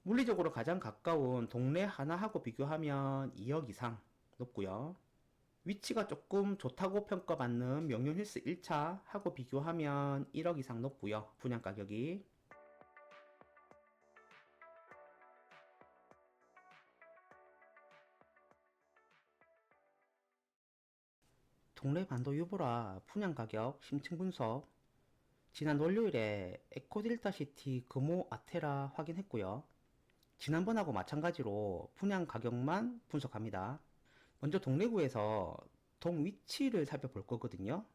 물리적으로 가장 가까운 동네 하나하고 비교하면 2억 이상 높고요. 위치가 조금 좋다고 평가받는 명륜힐스 1차 하고 비교하면 1억 이상 높고요. 분양 가격이. 동네 반도 유보라 분양 가격 심층 분석. 지난 월요일에 에코딜타시티 금호 아테라 확인했고요. 지난번하고 마찬가지로 분양 가격만 분석합니다. 먼저 동래구에서 동 위치를 살펴볼 거거든요.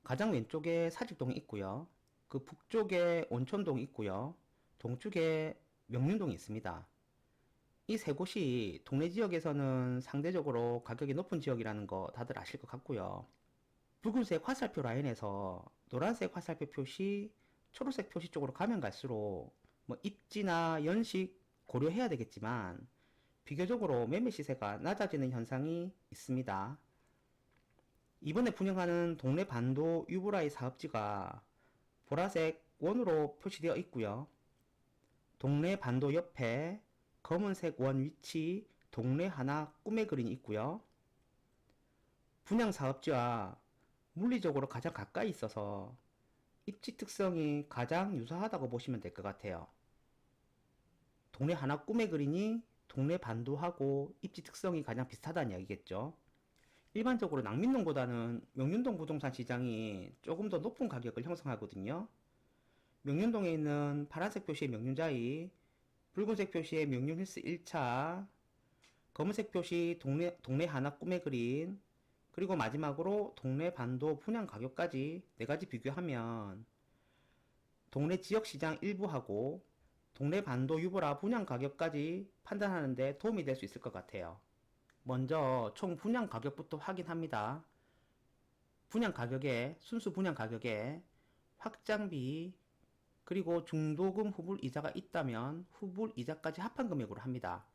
가장 왼쪽에 사직동이 있고요. 그 북쪽에 온천동이 있고요. 동쪽에 명륜동이 있습니다. 이 세 곳이 동래 지역에서는 상대적으로 가격이 높은 지역이라는 거 다들 아실 것 같고요. 붉은색 화살표 라인에서 노란색 화살표 표시, 초록색 표시 쪽으로 가면 갈수록 뭐 입지나 연식 고려해야 되겠지만 비교적으로 매매 시세가 낮아지는 현상이 있습니다. 이번에 분양하는 동래 반도 유보라의 사업지가 보라색 원으로 표시되어 있고요. 동래 반도 옆에 검은색 원 위치 동래 하나 꿈의 그린이 있고요. 분양 사업지와 물리적으로 가장 가까이 있어서 입지 특성이 가장 유사하다고 보시면 될 것 같아요. 동래 하나 꿈의 그린이 동래 반도하고 입지 특성이 가장 비슷하다는 이야기겠죠. 일반적으로 낭민동보다는 명륜동 부동산 시장이 조금 더 높은 가격을 형성하거든요. 명륜동에 있는 파란색 표시의 명륜자이, 붉은색 표시의 명륜힐스 1차, 검은색 표시 동네 하나 꿈의 그린, 그리고 마지막으로 동네 반도 분양 가격까지 4가지 비교하면 동네 지역시장 일부하고 동네 반도 유보라 분양 가격까지 판단하는데 도움이 될 수 있을 것 같아요. 먼저 총 분양 가격부터 확인합니다. 분양 가격에 순수 분양 가격에 확장비 그리고 중도금 후불 이자가 있다면 후불 이자까지 합한 금액으로 합니다.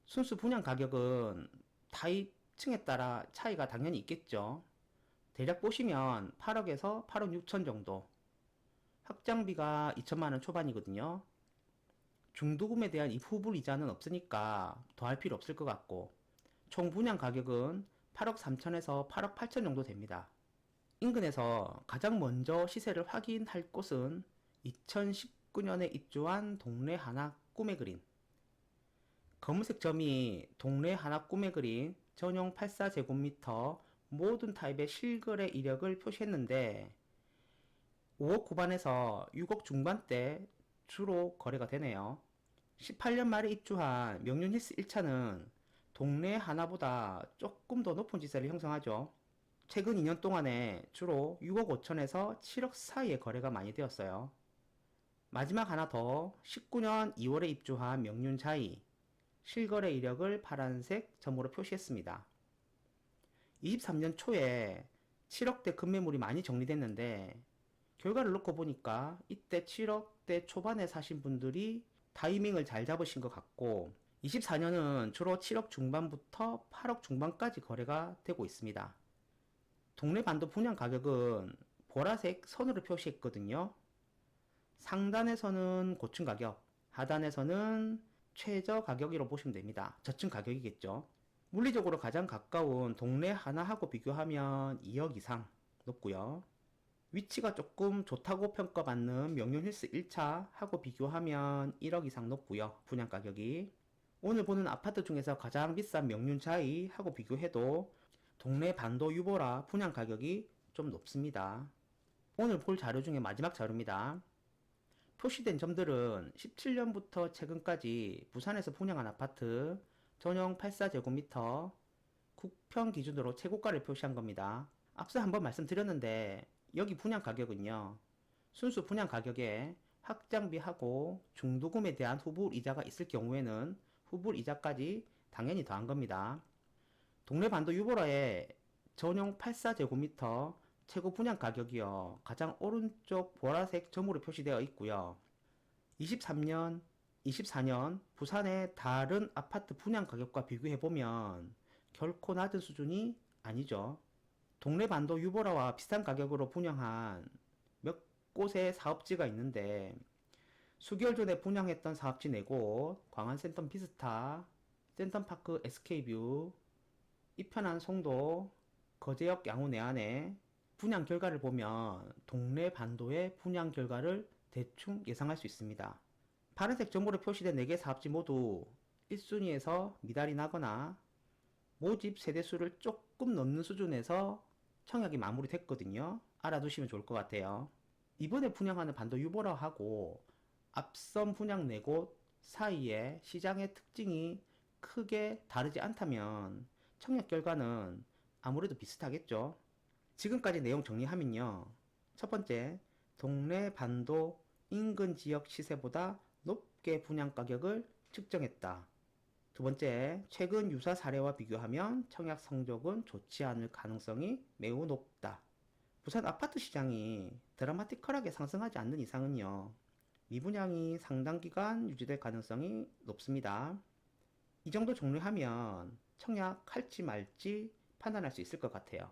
순수 분양 가격은 타입층에 따라 차이가 당연히 있겠죠. 대략 보시면 8억에서 8억 6천 정도, 확장비가 2천만원 초반이거든요. 중도금에 대한 이 후불 이자는 없으니까 더할 필요 없을 것 같고, 총 분양 가격은 8억 3천에서 8억 8천 정도 됩니다. 인근에서 가장 먼저 시세를 확인할 곳은 2019년에 입주한 동래 하나 꿈의 그린. 검은색 점이 동래 하나 꿈의 그린 전용 84제곱미터 모든 타입의 실거래 이력을 표시했는데 5억 후반에서 6억 중반대 주로 거래가 되네요. 18년 말에 입주한 명륜힐스 1차는 동네 하나보다 조금 더 높은 지세를 형성하죠. 최근 2년 동안에 주로 6억 5천에서 7억 사이의 거래가 많이 되었어요. 마지막 하나 더 19년 2월에 입주한 명륜자이, 실거래 이력을 파란색 점으로 표시했습니다. 23년 초에 7억대 급매물이 많이 정리됐는데 결과를 놓고 보니까 이때 7억대 초반에 사신 분들이 타이밍을 잘 잡으신 것 같고 24년은 주로 7억 중반부터 8억 중반까지 거래가 되고 있습니다. 동래 반도 분양 가격은 보라색 선으로 표시했거든요. 상단에서는 고층 가격, 하단에서는 최저 가격이라고 보시면 됩니다. 저층 가격이겠죠. 물리적으로 가장 가까운 동래 하나하고 비교하면 2억 이상 높고요. 위치가 조금 좋다고 평가받는 명륜힐스 1차 하고 비교하면 1억 이상 높고요. 분양 가격이. 오늘 보는 아파트 중에서 가장 비싼 명륜자이 하고 비교해도 동래 반도 유보라 분양 가격이 좀 높습니다. 오늘 볼 자료 중에 마지막 자료입니다. 표시된 점들은 17년부터 최근까지 부산에서 분양한 아파트 전용 84제곱미터 국평 기준으로 최고가를 표시한 겁니다. 앞서 한번 말씀드렸는데 여기 분양 가격은요, 순수 분양 가격에 확장비하고 중도금에 대한 후불 이자가 있을 경우에는 후불 이자까지 당연히 더한 겁니다. 동래 반도 유보라의 전용 84제곱미터 최고 분양 가격이요, 가장 오른쪽 보라색 점으로 표시되어 있고요. 23년, 24년 부산의 다른 아파트 분양 가격과 비교해보면 결코 낮은 수준이 아니죠. 동래 반도 유보라와 비슷한 가격으로 분양한 몇 곳의 사업지가 있는데 수개월 전에 분양했던 사업지 4곳, 광안센텀 비스타, 센텀파크 SK뷰, 이편한 송도, 거제역 양호 내안에 분양 결과를 보면 동래 반도의 분양 결과를 대충 예상할 수 있습니다. 파란색 점으로 표시된 4개 사업지 모두 1순위에서 미달이 나거나 모집 세대수를 조금 넘는 수준에서 청약이 마무리됐거든요. 알아두시면 좋을 것 같아요. 이번에 분양하는 반도 유보라하고 앞선 분양 4곳 사이에 시장의 특징이 크게 다르지 않다면 청약 결과는 아무래도 비슷하겠죠. 지금까지 내용 정리하면요. 첫 번째, 동래 반도 인근 지역 시세보다 높게 분양 가격을 측정했다. 두 번째, 최근 유사 사례와 비교하면 청약 성적은 좋지 않을 가능성이 매우 높다. 부산 아파트 시장이 드라마티컬하게 상승하지 않는 이상은요, 미분양이 상당 기간 유지될 가능성이 높습니다. 이 정도 정리하면 청약할지 말지 판단할 수 있을 것 같아요.